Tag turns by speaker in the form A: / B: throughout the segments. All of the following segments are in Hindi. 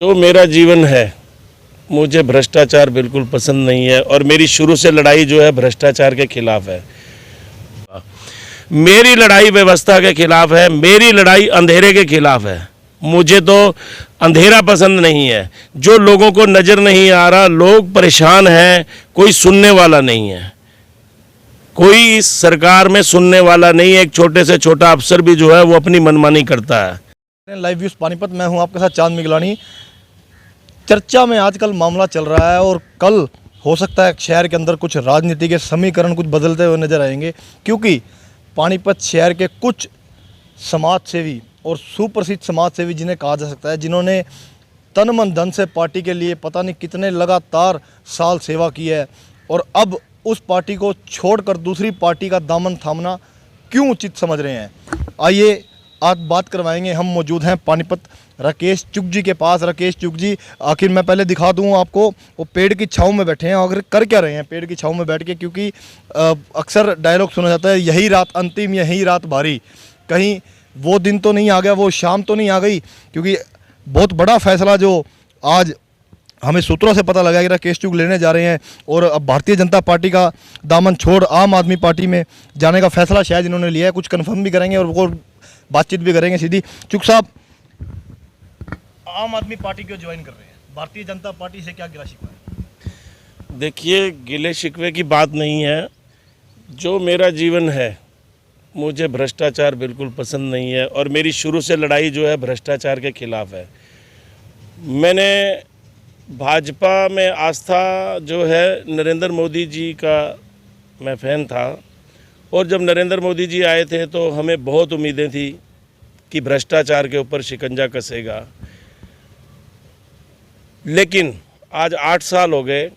A: जो मेरा जीवन है, मुझे भ्रष्टाचार बिल्कुल पसंद नहीं है और मेरी शुरू से लड़ाई जो है भ्रष्टाचार के खिलाफ है। मेरी लड़ाई व्यवस्था के खिलाफ है, मेरी लड़ाई अंधेरे के खिलाफ है। मुझे तो अंधेरा पसंद नहीं है। जो लोगों को नज़र नहीं आ रहा, लोग परेशान हैं, कोई सुनने वाला नहीं है, कोई इस सरकार में सुनने वाला नहीं है। एक छोटे से छोटा अफसर भी जो है वो अपनी मनमानी करता है।
B: लाइव व्यूज पानीपत, मैं हूं आपके साथ चांद मिगलानी। चर्चा में आजकल मामला चल रहा है और कल हो सकता है शहर के अंदर कुछ राजनीति के समीकरण कुछ बदलते हुए नजर आएंगे, क्योंकि पानीपत शहर के कुछ समाज सेवी और सुप्रसिद्ध समाज सेवी जिन्हें कहा जा सकता है, जिन्होंने तन मन धन से पार्टी के लिए पता नहीं कितने लगातार साल सेवा की है, और अब उस पार्टी को छोड़कर दूसरी पार्टी का दामन थामना क्यों उचित समझ रहे हैं। आइए आज बात करवाएंगे। हम मौजूद हैं पानीपत राकेश चुग जी के पास। राकेश चुग जी, आखिर मैं पहले दिखा दूं आपको, वो पेड़ की छांव में बैठे हैं। आखिर कर क्या रहे हैं पेड़ की छांव में बैठ के? क्योंकि अक्सर डायलॉग सुना जाता है, यही रात अंतिम, यही रात भारी। कहीं वो दिन तो नहीं आ गया, वो शाम तो नहीं आ गई? क्योंकि बहुत बड़ा फैसला जो आज हमें सूत्रों से पता लगा कि राकेश चुग लेने जा रहे हैं, और अब भारतीय जनता पार्टी का दामन छोड़ आम आदमी पार्टी में जाने का फैसला शायद इन्होंने लिया है। कुछ कन्फर्म भी करेंगे और वो बातचीत भी करेंगे सीधी। चुग साहब, आम आदमी पार्टी क्यों ज्वाइन कर रहे हैं? भारतीय जनता पार्टी से क्या गिला शिकवा है?
A: देखिए, गिले शिकवे की बात नहीं है। जो मेरा जीवन है, मुझे भ्रष्टाचार बिल्कुल पसंद नहीं है और मेरी शुरू से लड़ाई जो है भ्रष्टाचार के खिलाफ है। मैंने भाजपा में आस्था जो है, नरेंद्र मोदी जी का मैं फ़ैन था, और जब नरेंद्र मोदी जी आए थे तो हमें बहुत उम्मीदें थी कि भ्रष्टाचार के ऊपर शिकंजा कसेगा। लेकिन आज 8 साल हो गए,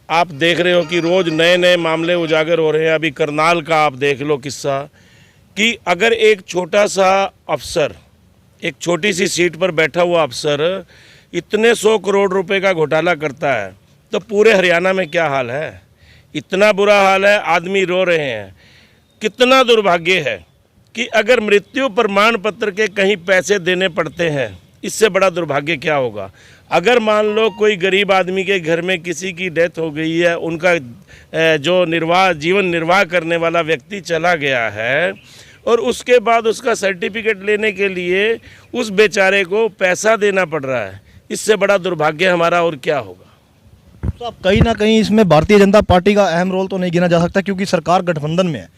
A: आप देख रहे हो कि रोज़ नए नए मामले उजागर हो रहे हैं। अभी करनाल का आप देख लो किस्सा, कि अगर एक छोटा सा अफसर, एक छोटी सी सीट पर बैठा हुआ अफसर इतने 100 करोड़ रुपए का घोटाला करता है, तो पूरे हरियाणा में क्या हाल है? इतना बुरा हाल है, आदमी रो रहे हैं। कितना दुर्भाग्य है कि अगर मृत्यु प्रमाण पत्र के कहीं पैसे देने पड़ते हैं, इससे बड़ा दुर्भाग्य क्या होगा? अगर मान लो कोई गरीब आदमी के घर में किसी की डेथ हो गई है, उनका जो जीवन निर्वाह करने वाला व्यक्ति चला गया है, और उसके बाद उसका सर्टिफिकेट लेने के लिए उस बेचारे को पैसा देना पड़ रहा है, इससे बड़ा दुर्भाग्य हमारा और क्या होगा?
B: तो अब कहीं ना कहीं इसमें भारतीय जनता पार्टी का अहम रोल तो नहीं गिना जा सकता, क्योंकि सरकार गठबंधन में है।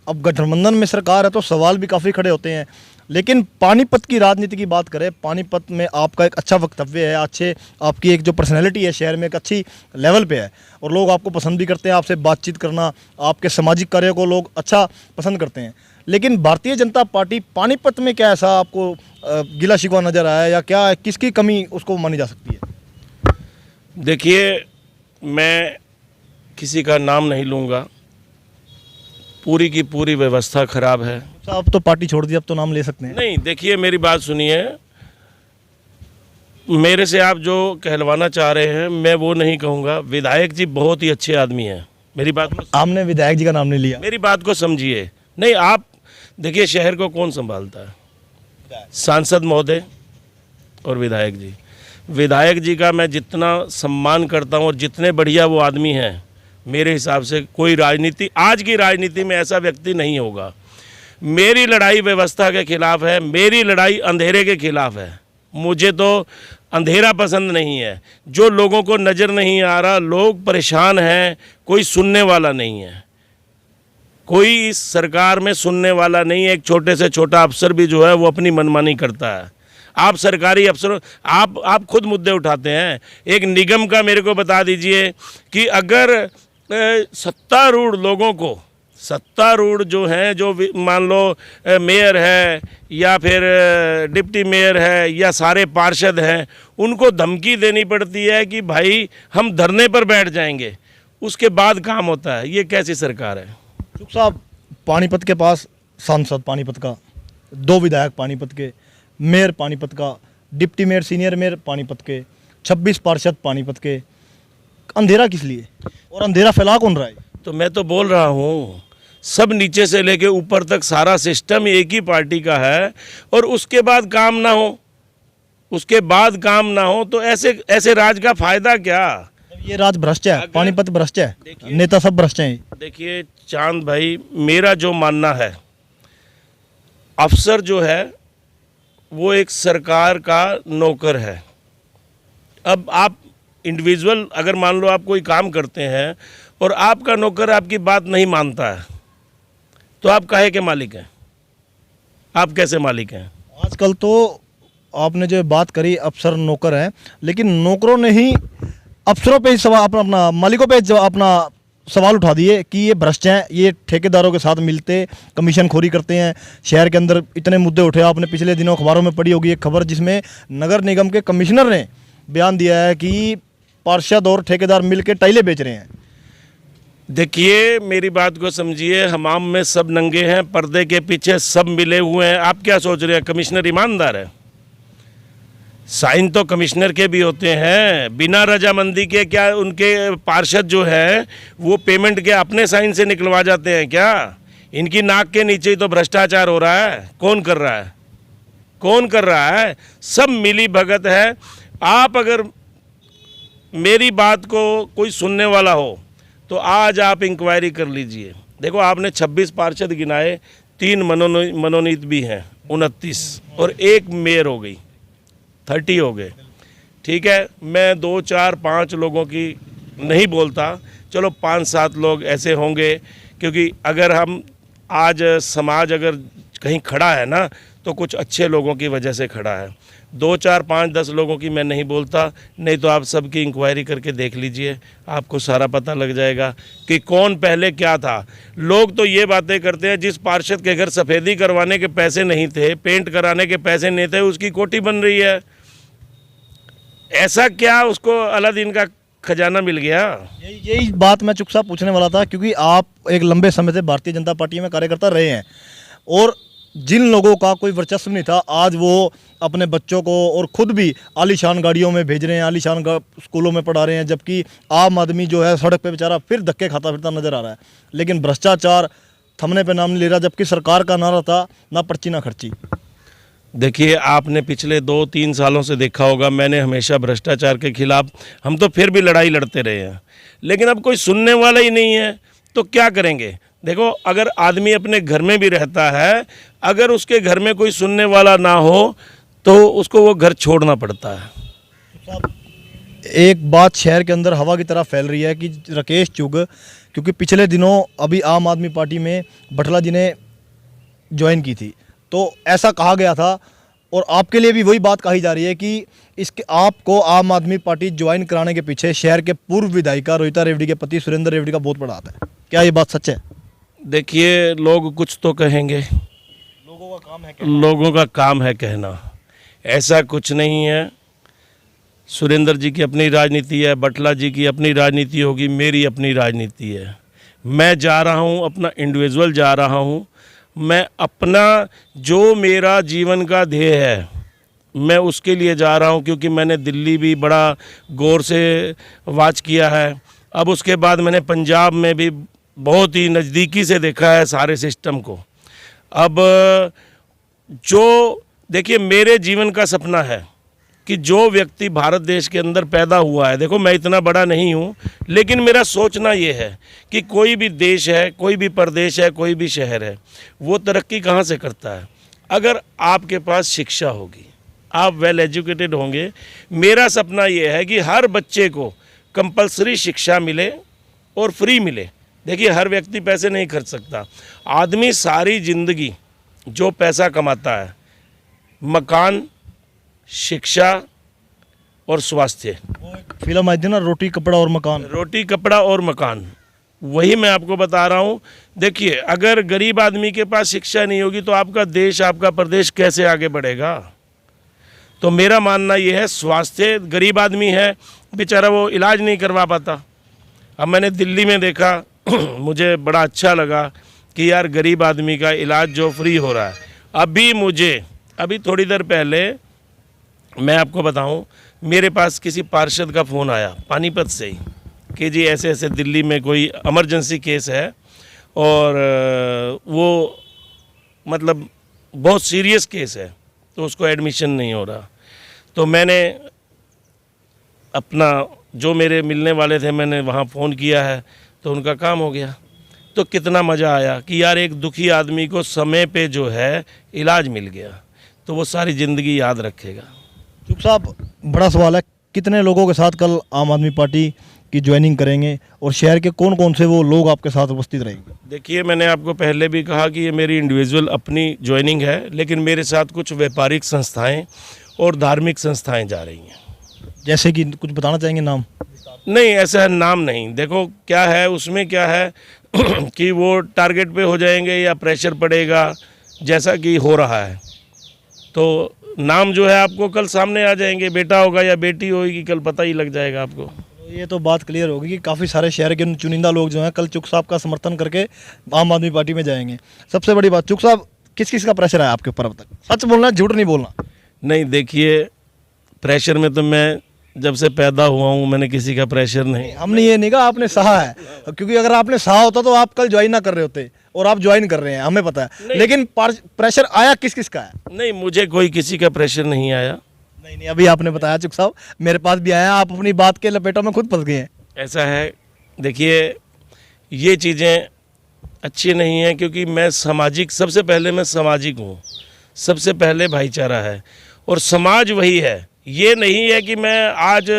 B: अब गठबंधन में सरकार है तो सवाल भी काफ़ी खड़े होते हैं। लेकिन पानीपत की राजनीति की बात करें, पानीपत में आपका एक अच्छा वक्तव्य है, अच्छे आपकी एक जो पर्सनैलिटी है शहर में एक अच्छी लेवल पे है, और लोग आपको पसंद भी करते हैं। आपसे बातचीत करना, आपके सामाजिक कार्यों को लोग अच्छा पसंद करते हैं। लेकिन भारतीय जनता पार्टी पानीपत में क्या ऐसा आपको गिला शिकवा नज़र आया, या क्या किसकी कमी उसको मानी जा सकती है?
A: देखिए, मैं किसी का नाम नहीं लूँगा। पूरी की पूरी व्यवस्था खराब है।
B: अब तो पार्टी छोड़ दी, अब तो नाम ले सकते हैं।
A: नहीं, देखिए मेरी बात सुनिए। मेरे से आप जो कहलवाना चाह रहे हैं, मैं वो नहीं कहूँगा। विधायक जी बहुत ही अच्छे आदमी हैं। मेरी बात को,
B: आपने विधायक जी का नाम नहीं लिया।
A: मेरी बात को समझिए। नहीं, आप देखिए, शहर को कौन संभालता है? सांसद महोदय और विधायक जी। विधायक जी का मैं जितना सम्मान करता हूँ और जितने बढ़िया वो आदमी हैं, मेरे हिसाब से कोई राजनीति, आज की राजनीति में ऐसा व्यक्ति नहीं होगा। मेरी लड़ाई व्यवस्था के खिलाफ है, मेरी लड़ाई अंधेरे के खिलाफ है। मुझे तो अंधेरा पसंद नहीं है। जो लोगों को नज़र नहीं आ रहा, लोग परेशान हैं, कोई सुनने वाला नहीं है, कोई इस सरकार में सुनने वाला नहीं है। एक छोटे से छोटा अफसर भी जो है वो अपनी मनमानी करता है। आप सरकारी अफसरों, आप खुद मुद्दे उठाते हैं। एक निगम का मेरे को बता दीजिए कि अगर सत्तारूढ़ लोगों को, सत्तारूढ़ जो हैं, जो मान लो मेयर है या फिर डिप्टी मेयर है या सारे पार्षद हैं, उनको धमकी देनी पड़ती है कि भाई हम धरने पर बैठ जाएंगे, उसके बाद काम होता है। ये कैसी सरकार है?
B: चुग साहब, पानीपत के पास सांसद पानीपत का, 2 विधायक पानीपत के, मेयर पानीपत का, deputy mayor senior mayor Panipat के, 26 पार्षद पानीपत के। अंधेरा किस लिए, और अंधेरा फैला कौन रहा है?
A: तो मैं तो बोल रहा हूँ, सब नीचे से लेके ऊपर तक सारा सिस्टम एक ही पार्टी का है, और उसके बाद काम ना हो उसके बाद काम ना हो तो ऐसे ऐसे राज का फायदा क्या।
B: ये राज भ्रष्ट है, पानीपत भ्रष्ट है, नेता सब भ्रष्ट हैं।
A: देखिए चांद भाई, मेरा जो मानना है, अफसर जो है वो एक सरकार का नौकर है। अब आप इंडिविजुअल अगर मान लो आप कोई काम करते हैं और आपका नौकर आपकी बात नहीं मानता है तो आप काहे के मालिक हैं, आप कैसे मालिक हैं।
B: आजकल तो आपने जो बात करी अफसर नौकर हैं, लेकिन नौकरों ने ही अफसरों पे ही सवाल अपना मालिकों पे अपना सवाल उठा दिए कि ये भ्रष्ट हैं, ये ठेकेदारों के साथ मिलते कमीशन खोरी करते हैं। शहर के अंदर इतने मुद्दे उठे, आपने पिछले दिनों अखबारों में पढ़ी होगी एक खबर जिसमें नगर निगम के कमिश्नर ने बयान दिया है कि पार्षद और ठेकेदार मिलकर टाइलें बेच रहे हैं।
A: देखिए मेरी बात को समझिए, हमाम में सब नंगे हैं, पर्दे के पीछे सब मिले हुए हैं। आप क्या सोच रहे हैं कमिश्नर ईमानदार है? साइन तो कमिश्नर के भी होते हैं, बिना रजामंदी के क्या उनके पार्षद जो है वो पेमेंट के अपने साइन से निकलवा जाते हैं क्या? इनकी नाक के नीचे ही तो भ्रष्टाचार हो रहा है। कौन कर रहा है, कौन कर रहा है? सब मिली भगत है। आप अगर मेरी बात को कोई सुनने वाला हो तो आज आप इंक्वायरी कर लीजिए। देखो आपने 26 पार्षद गिनाए, 3 मनोनीत भी हैं 29, और 1 मेयर हो गई, 30 हो गए। ठीक है, मैं 2 4 5 लोगों की नहीं बोलता, चलो 5-7 लोग ऐसे होंगे, क्योंकि अगर हम आज समाज अगर कहीं खड़ा है ना तो कुछ अच्छे लोगों की वजह से खड़ा है। 2 4 5 10 लोगों की मैं नहीं बोलता, नहीं तो आप सबकी इंक्वायरी करके देख लीजिए, आपको सारा पता लग जाएगा कि कौन पहले क्या था। लोग तो ये बातें करते हैं जिस पार्षद के घर सफ़ेदी करवाने के पैसे नहीं थे, पेंट कराने के पैसे नहीं थे, उसकी कोठी बन रही है। ऐसा क्या उसको अलादीन का खजाना मिल गया?
B: यही बात मैं चुपचाप पूछने वाला था, क्योंकि आप एक लंबे समय से भारतीय जनता पार्टी में कार्यकर्ता रहे हैं और जिन लोगों का कोई वर्चस्व नहीं था आज वो अपने बच्चों को और खुद भी आलीशान गाड़ियों में भेज रहे हैं, आलीशान स्कूलों में पढ़ा रहे हैं, जबकि आम आदमी जो है सड़क पे बेचारा फिर धक्के खाता फिरता नजर आ रहा है। लेकिन भ्रष्टाचार थमने पे नाम नहीं ले रहा, जबकि सरकार का नारा था ना पर्ची ना खर्ची।
A: देखिए आपने पिछले 2-3 सालों से देखा होगा, मैंने हमेशा भ्रष्टाचार के खिलाफ, हम तो फिर भी लड़ाई लड़ते रहे हैं, लेकिन अब कोई सुनने वाला ही नहीं है तो क्या करेंगे। देखो अगर आदमी अपने घर में भी रहता है, अगर उसके घर में कोई सुनने वाला ना हो तो उसको वो घर छोड़ना पड़ता है।
B: एक बात शहर के अंदर हवा की तरह फैल रही है कि राकेश चुग, क्योंकि पिछले दिनों अभी आम आदमी पार्टी में बटला जी ने ज्वाइन की थी, तो ऐसा कहा गया था और आपके लिए भी वही बात कही जा रही है कि इसके आपको आम आदमी पार्टी ज्वाइन कराने के पीछे शहर के पूर्व विधायिका रोहिता रेवड़ी के पति सुरेंद्र रेवड़ी का बहुत बड़ा हाथ है। क्या ये बात सच है?
A: देखिए लोग कुछ तो कहेंगे, लोगों का काम है कहना, ऐसा कुछ नहीं है। सुरेंद्र जी की अपनी राजनीति है, बटला जी की अपनी राजनीति होगी, मेरी अपनी राजनीति है। मैं जा रहा हूँ, अपना इंडिविजुअल जा रहा हूँ, मैं अपना जो मेरा जीवन का ध्येय है मैं उसके लिए जा रहा हूँ, क्योंकि मैंने दिल्ली भी बड़ा गौर से वॉच किया है। अब उसके बाद मैंने पंजाब में भी बहुत ही नज़दीकी से देखा है सारे सिस्टम को। अब जो देखिए मेरे जीवन का सपना है कि जो व्यक्ति भारत देश के अंदर पैदा हुआ है, देखो मैं इतना बड़ा नहीं हूँ, लेकिन मेरा सोचना ये है कि कोई भी देश है, कोई भी प्रदेश है, कोई भी शहर है, वो तरक्की कहाँ से करता है? अगर आपके पास शिक्षा होगी, आप वेल एजुकेटेड होंगे। मेरा सपना ये है कि हर बच्चे को कंपलसरी शिक्षा मिले और फ्री मिले। देखिए हर व्यक्ति पैसे नहीं खर्च सकता। आदमी सारी ज़िंदगी जो पैसा कमाता है, मकान, शिक्षा और स्वास्थ्य,
B: फिल्म आई थी ना, रोटी कपड़ा और मकान,
A: रोटी कपड़ा और मकान, वही मैं आपको बता रहा हूँ। देखिए अगर गरीब आदमी के पास शिक्षा नहीं होगी तो आपका देश, आपका प्रदेश कैसे आगे बढ़ेगा? तो मेरा मानना ये है, स्वास्थ्य, गरीब आदमी है बेचारा वो इलाज नहीं करवा पाता। अब मैंने दिल्ली में देखा मुझे बड़ा अच्छा लगा कि यार गरीब आदमी का इलाज जो फ्री हो रहा है। अभी थोड़ी देर पहले मैं आपको बताऊं, मेरे पास किसी पार्षद का फ़ोन आया पानीपत से ही कि जी ऐसे ऐसे दिल्ली में कोई इमरजेंसी केस है और वो मतलब बहुत सीरियस केस है तो उसको एडमिशन नहीं हो रहा। तो मैंने अपना जो मेरे मिलने वाले थे मैंने वहाँ फ़ोन किया है तो उनका काम हो गया। तो कितना मज़ा आया कि यार एक दुखी आदमी को समय पे जो है इलाज मिल गया, तो वो सारी ज़िंदगी याद रखेगा।
B: चुग साहब, बड़ा सवाल है, कितने लोगों के साथ कल आम आदमी पार्टी की ज्वाइनिंग करेंगे और शहर के कौन कौन से वो लोग आपके साथ उपस्थित रहेंगे?
A: देखिए, मैंने आपको पहले भी कहा कि ये मेरी इंडिविजुअल अपनी ज्वाइनिंग है, लेकिन मेरे साथ कुछ व्यापारिक संस्थाएं और धार्मिक संस्थाएं जा रही हैं।
B: जैसे कि कुछ बताना चाहेंगे नाम?
A: नहीं, ऐसा है नाम नहीं। देखो क्या है उसमें, क्या है कि वो टारगेट पे हो जाएंगे या प्रेशर पड़ेगा, जैसा कि हो रहा है। तो नाम जो है आपको कल सामने आ जाएंगे, बेटा होगा या बेटी होगी कल पता ही लग जाएगा आपको।
B: ये तो बात क्लियर होगी कि काफ़ी सारे शहर के चुनिंदा लोग जो हैं कल चुग साहब का समर्थन करके आम आदमी पार्टी में जाएंगे। सबसे बड़ी बात, चुग साहब, किस किस का प्रेशर है आपके ऊपर अब तक? सच बोलना, झूठ नहीं बोलना।
A: नहीं, देखिए, प्रेशर में तो मैं जब से पैदा हुआ हूँ मैंने किसी का प्रेशर नहीं।
B: हमने ये नहीं कहा आपने सहा है, क्योंकि अगर आपने सहा होता तो आप कल ज्वाइन ना कर रहे होते, और आप ज्वाइन कर रहे हैं, हमें पता है। लेकिन प्रेशर आया किस किस का है?
A: नहीं, मुझे कोई किसी का प्रेशर नहीं आया।
B: नहीं, अभी आपने बताया चुग साहब, मेरे पास भी आया, आप अपनी बात के लपेटों में खुद फंस गए हैं।
A: ऐसा है, देखिए, ये चीज़ें अच्छी नहीं हैं, क्योंकि मैं सामाजिक, सबसे पहले मैं सामाजिक हूँ, सबसे पहले भाईचारा है और समाज वही है। ये नहीं है कि मैं आज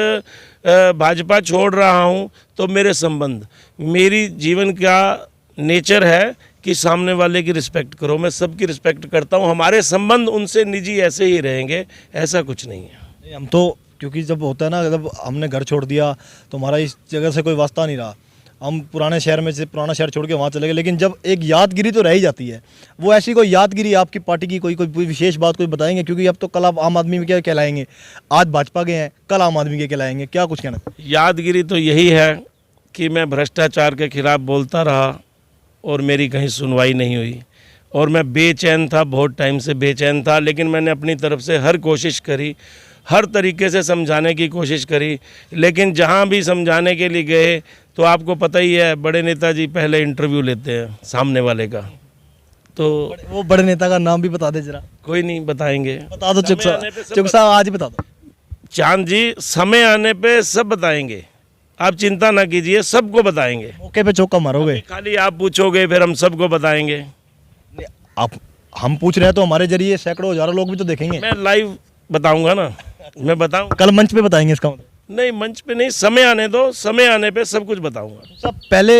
A: भाजपा छोड़ रहा हूँ तो मेरे संबंध, मेरी जीवन का नेचर है कि सामने वाले की रिस्पेक्ट करो। मैं सबकी रिस्पेक्ट करता हूँ, हमारे संबंध उनसे निजी ऐसे ही रहेंगे, ऐसा कुछ नहीं है।
B: हम तो, क्योंकि जब होता है ना, जब हमने घर छोड़ दिया तो हमारा इस जगह से कोई वास्ता नहीं रहा, हम पुराने शहर में से पुराना शहर छोड़ के वहाँ चले गए। लेकिन जब एक यादगिरी तो रह ही जाती है, वो ऐसी कोई यादगिरी आपकी पार्टी की कोई विशेष बात कोई बताएंगे? क्योंकि अब तो कल आप आम आदमी में क्या कहलाएंगे, आज भाजपा के हैं, कल आम आदमी के कहलाएंगे, क्या कुछ कहना?
A: यादगिरी तो यही है कि मैं भ्रष्टाचार के खिलाफ बोलता रहा और मेरी कहीं सुनवाई नहीं हुई, और मैं बेचैन था, बहुत टाइम से बेचैन था। लेकिन मैंने अपनी तरफ से हर कोशिश करी, हर तरीके से समझाने की कोशिश करी, लेकिन जहाँ भी समझाने के लिए गए तो आपको पता ही है, बड़े नेताजी पहले इंटरव्यू लेते हैं सामने वाले का। तो
B: वो बड़े नेता का नाम भी बता दे जरा।
A: कोई नहीं, बताएंगे।
B: बता दो चुग साहब, आज ही बता दो।
A: चांद जी, समय आने पे सब बताएंगे, आप चिंता ना कीजिए, सबको बताएंगे।
B: मौके पे चौका मारोगे?
A: खाली आप पूछोगे फिर हम सबको बताएंगे।
B: आप, हम पूछ रहे हैं तो हमारे जरिए सैकड़ों हजारों लोग भी तो देखेंगे।
A: मैं लाइव बताऊंगा ना, मैं बताऊँ।
B: कल मंच पे बताएंगे इसका मतलब?
A: नहीं, मंच पे नहीं, समय आने दो, समय आने पे सब कुछ बताऊंगा।
B: सब पहले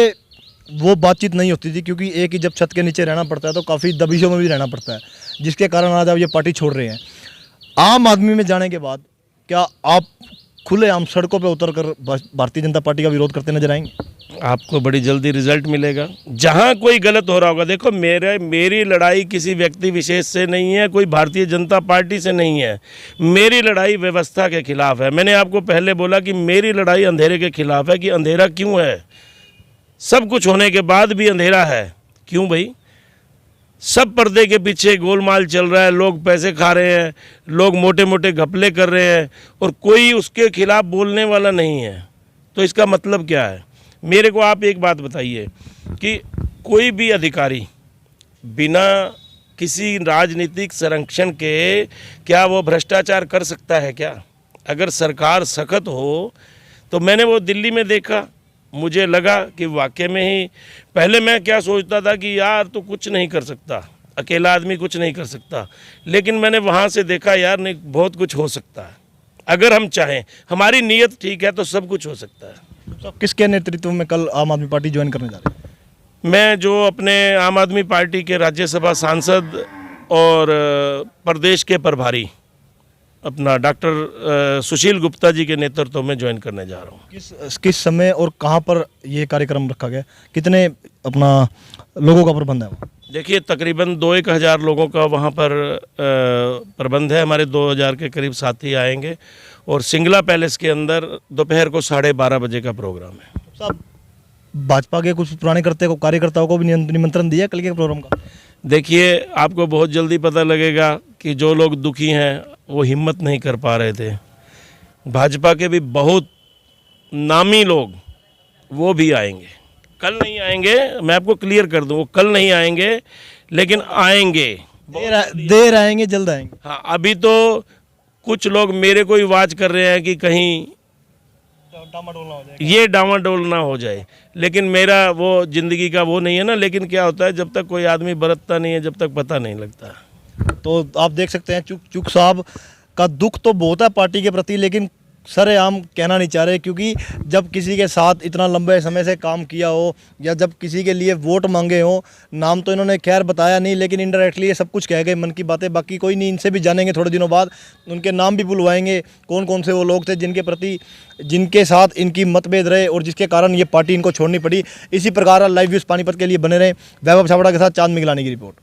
B: वो बातचीत नहीं होती थी, क्योंकि एक ही जब छत के नीचे रहना पड़ता है तो काफ़ी दबिशों में भी रहना पड़ता है, जिसके कारण आज आप ये पार्टी छोड़ रहे हैं। आम आदमी में जाने के बाद क्या आप खुलेआम सड़कों पे उतरकर भारतीय जनता पार्टी का विरोध करते नजर आएंगे?
A: आपको बड़ी जल्दी रिजल्ट मिलेगा। जहाँ कोई गलत हो रहा होगा, देखो मेरी लड़ाई किसी व्यक्ति विशेष से नहीं है, कोई भारतीय जनता पार्टी से नहीं है। मेरी लड़ाई व्यवस्था के खिलाफ है। मैंने आपको पहले बोला कि मेरी लड़ाई अंधेरे के खिलाफ है। कि अंधेरा क्यों है? सब कुछ होने के बाद भी अंधेरा है, क्यों भाई? सब पर्दे के पीछे गोलमाल चल रहा है, लोग पैसे खा रहे हैं, लोग मोटे मोटे घपले कर रहे हैं, और कोई उसके खिलाफ बोलने वाला नहीं है। तो इसका मतलब क्या है? मेरे को आप एक बात बताइए कि कोई भी अधिकारी बिना किसी राजनीतिक संरक्षण के क्या वो भ्रष्टाचार कर सकता है क्या? अगर सरकार सख्त हो तो मैंने वो दिल्ली में देखा, मुझे लगा कि वाकई में ही, पहले मैं क्या सोचता था कि यार तो कुछ नहीं कर सकता, अकेला आदमी कुछ नहीं कर सकता, लेकिन मैंने वहाँ से देखा यार नहीं, बहुत कुछ हो सकता है। अगर हम चाहें, हमारी नीयत ठीक है तो सब कुछ हो सकता है।
B: तो किसके नेतृत्व में कल आम आदमी पार्टी ज्वाइन करने जा रहे हैं?
A: मैं जो अपने आम आदमी पार्टी के राज्यसभा सांसद और प्रदेश के प्रभारी अपना डॉक्टर सुशील गुप्ता जी के नेतृत्व में ज्वाइन करने जा रहा हूँ।
B: किस समय और कहाँ पर ये कार्यक्रम रखा गया? कितने अपना लोगों का प्रबंध है?
A: देखिए, तकरीबन 2-1 हज़ार लोगों का वहाँ पर प्रबंध है। हमारे 2000 के करीब साथी आएंगे, और सिंगला पैलेस के अंदर दोपहर को 12:30 बजे का प्रोग्राम है।
B: साहब, भाजपा के कुछ पुराने कार्यकर्ताओं को भी निमंत्रण दिया कल के प्रोग्राम का?
A: देखिए, आपको बहुत जल्दी पता लगेगा कि जो लोग दुखी हैं वो हिम्मत नहीं कर पा रहे थे। भाजपा के भी बहुत नामी लोग वो भी आएंगे। कल नहीं आएंगे, मैं आपको क्लियर कर दूं, वो कल नहीं आएंगे, लेकिन आएंगे।
B: देर आएंगे, जल्द आएंगे।
A: हाँ, अभी तो कुछ लोग मेरे को ही वाच कर रहे हैं कि कहीं
B: डामाडोल हो जाएगा।
A: ये डामाडोल ना हो जाए, लेकिन मेरा वो ज़िंदगी का वो नहीं है ना। लेकिन क्या होता है, जब तक कोई आदमी बरतता नहीं है, जब तक पता नहीं लगता।
B: तो आप देख सकते हैं चुग साहब का दुख तो बहुत है पार्टी के प्रति, लेकिन सरेआम कहना नहीं चाह रहे, क्योंकि जब किसी के साथ इतना लंबे समय से काम किया हो या जब किसी के लिए वोट मांगे हो, नाम तो इन्होंने खैर बताया नहीं, लेकिन इनडायरेक्टली ये सब कुछ कह गए मन की बातें। बाकी कोई नहीं, इनसे भी जानेंगे थोड़े दिनों बाद, उनके नाम भी बुलवाएंगे, कौन कौन से वो लोग थे जिनके साथ इनकी मतभेद रहे और जिसके कारण ये पार्टी इनको छोड़नी पड़ी। इसी प्रकार लाइव न्यूज़ पानीपत के लिए बने रहे। वैभव छाबड़ा के साथ चांद मिगलानी की रिपोर्ट।